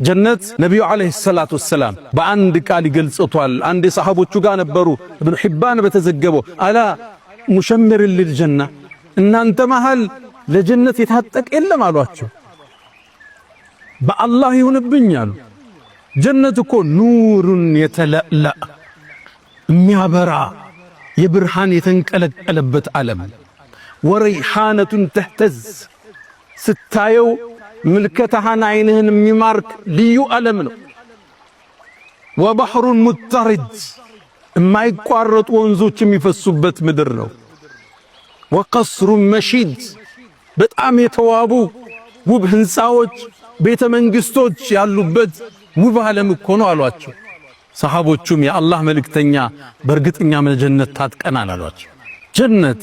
ጀነት ነብዩ አለይሂ ሰላቱ ወሰላም በአንድ ቃል ይገልጹታል። አንድ ሰሃቦቹ ጋር ነበሩ። ኢብኑ ሒባን በተዘገበው አላ ሙሸምር ለልጀና እናንተ መሃል ለጀነት የታጠቀ የለም አሏቸው። በአላህ ይሁንብኝ አሉ። ጀነት እኮ ኑሩን የተለላ የሚያበራ የብርሃን የተንቀለቀለበት ዓለም ወረይሃነቱን ተህተዝ ስታየው ምልከታህን አይንህን የሚማርክ ልዩ ዓለም ነው። ወባህሩን ሙተሪድ የማይቋረጡ ወንዞች የሚፈሱበት ምድር ነው። ወቀስሩን መሺድ በጣም የተዋቡ ውብ ህንፃዎች ቤተ መንግስቶች ያሉበት ውብ ዓለም እኮ ነው አሏቸው። ሰሃቦቹም የአላህ መልእክተኛ በእርግጠኛ ጀነት ታጥቀናል አሏቸው። ጀነት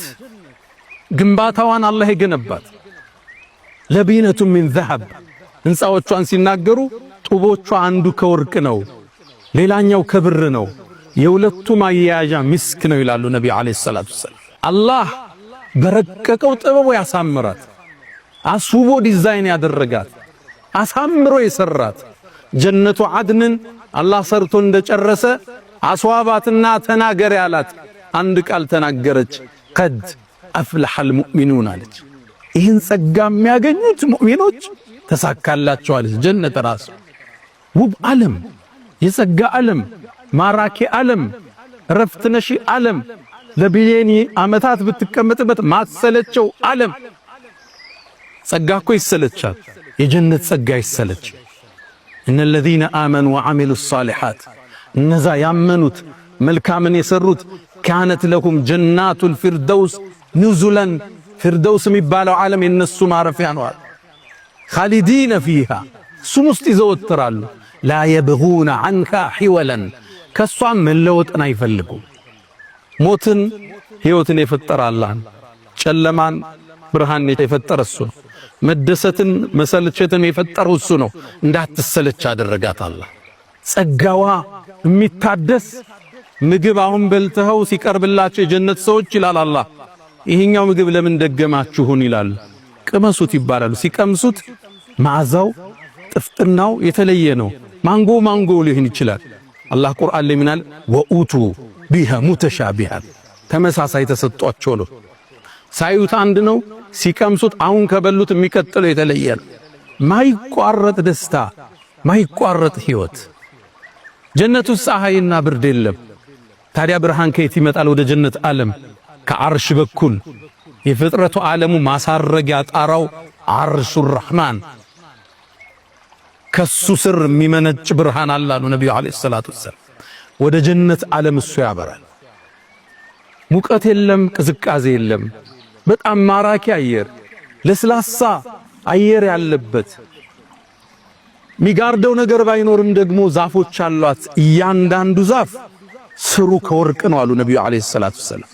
ግንባታዋን አላህ የገነባት ለቢነቱ ሚን ዘሀብ ህንፃዎቿን ሲናገሩ ጡቦቿ አንዱ ከወርቅ ነው፣ ሌላኛው ከብር ነው፣ የሁለቱ ማያያዣ ምስክ ነው ይላሉ ነብዩ አለይሂ ሰላቱ ወሰለም። አላህ በረቀቀው ጥበቡ ያሳምራት፣ አስውቦ ዲዛይን ያደረጋት፣ አሳምሮ የሰራት ጀነቱ አድንን አላህ ሰርቶ እንደጨረሰ አስዋባትና ተናገር ያላት አንድ ቃል ተናገረች። ቀድ አፍለሐል ሙእሚኑን አለች። ይህን ጸጋ የሚያገኙት ሙእሚኖች ተሳካላቸዋል። ጀነት ራሱ ውብ ዓለም፣ የጸጋ ዓለም፣ ማራኪ ዓለም፣ ረፍት ነሺ ዓለም፣ ለቢሊየን ዓመታት ብትቀመጥበት ማሰለቸው ዓለም። ጸጋ እኮ ይሰለቻል፣ የጀነት ጸጋ ይሰለች። እነ الذين آمنوا وعملوا الصالحات እነዛ ያመኑት መልካምን የሰሩት كانت لهم جنات الفردوس نزلا ፊርደውስ የሚባለው ዓለም የነሱ ማረፊያ ነው። خالدين فيها እሱም ውስጥ ይዘወትራሉ። لا يبغون عنها حولا ከሷ መለወጥን አይፈልጉም። ሞትን ሕይወትን የፈጠረ አላህ፣ ጨለማን ብርሃን የፈጠረ እሱ ነው። መደሰትን መሰልቸትን የፈጠረው እሱ ነው። እንዳትሰለች አደረጋት አላህ። ጸጋዋ የሚታደስ ምግብ አሁን በልተው ሲቀርብላቸው የጀነት ሰዎች ይላል አላህ ይሄኛው ምግብ ለምን ደገማችሁን ይላሉ። ቅመሱት ይባላሉ። ሲቀምሱት መዓዛው ጥፍጥናው የተለየ ነው። ማንጎ ሊሆን ይችላል። አላህ ቁርአን ላይ ምናል ወኡቱ ቢሃ ሙተሻቢሃን ተመሳሳይ ተሰጧቸው ነው። ሳዩት አንድ ነው፣ ሲቀምሱት አሁን ከበሉት የሚቀጥለው የተለየ ነው። ማይቋረጥ ደስታ፣ ማይቋረጥ ህይወት። ጀነቱ ፀሐይና ብርድ የለም። ታዲያ ብርሃን ከየት ይመጣል ወደ ጀነት ዓለም? ከአርሽ በኩል የፍጥረቱ ዓለሙ ማሳረጊያ ጣራው አርሹ ረህማን ከሱ ስር የሚመነጭ ብርሃን አላሉ ነብዩ አለይሂ ሰላቱ ወሰለም። ወደ ጀነት ዓለም እሱ ያበራል። ሙቀት የለም፣ ቅዝቃዜ የለም። በጣም ማራኪ አየር፣ ለስላሳ አየር ያለበት ሚጋርደው ነገር ባይኖርም ደግሞ ዛፎች አሏት። እያንዳንዱ ዛፍ ስሩ ከወርቅ ነው አሉ ነብዩ አለይሂ ሰላቱ ወሰለም።